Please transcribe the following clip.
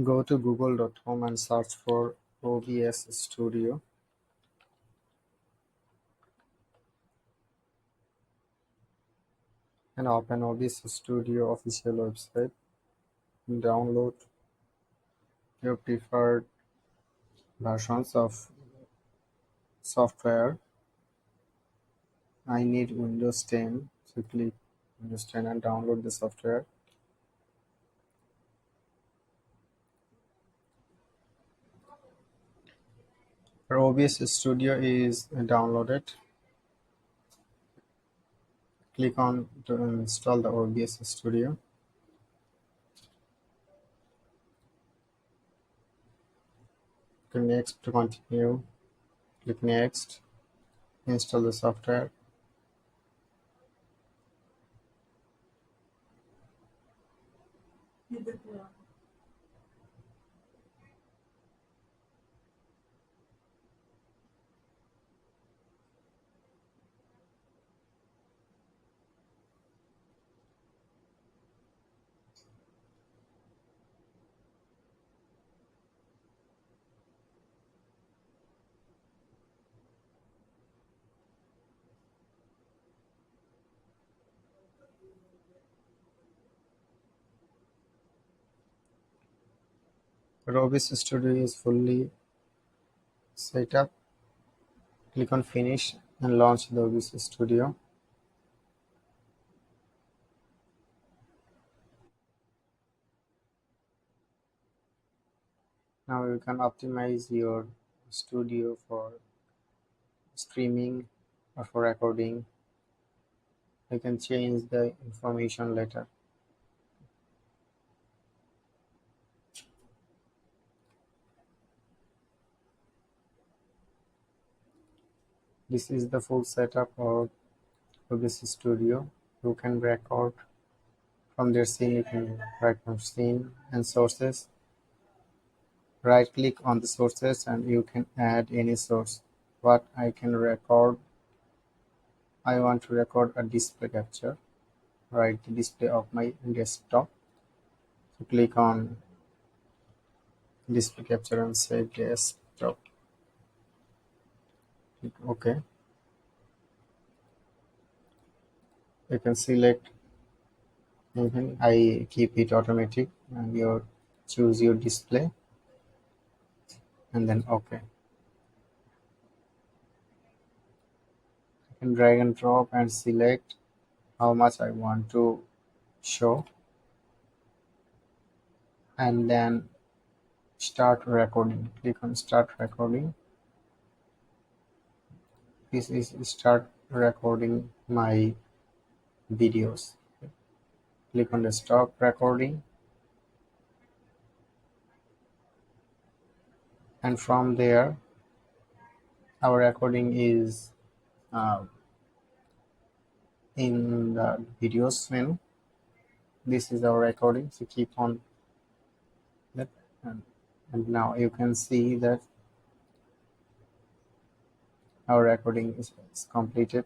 Go to google.com and search for OBS Studio. And open OBS Studio official website. Download your preferred versions of software. I need Windows 10, so click Windows 10 and download the software. Our OBS Studio is downloaded. Click on to install the OBS Studio. Click next to continue. Click next. Install the software. Our OBS Studio is fully set up. Click on Finish and launch the OBS Studio. Now you can optimize your studio for streaming or for recording. You can change the information later. This is the full setup of OBS Studio. You can record from their scene. You can write from scene and sources. Right click on the sources and you can add any source. What I can record, I want to record a display capture. Right, the display of my desktop. So click on display capture and say desktop. Click OK. You can select anything. I keep it automatic and you choose your display and then OK. I can drag and drop and select how much I want to show and then start recording. Click on start recording. This is start recording my videos. Click on the stop recording and from there our recording is in the videos menu. This is our recording, so keep on that and now you can see that our recording is completed.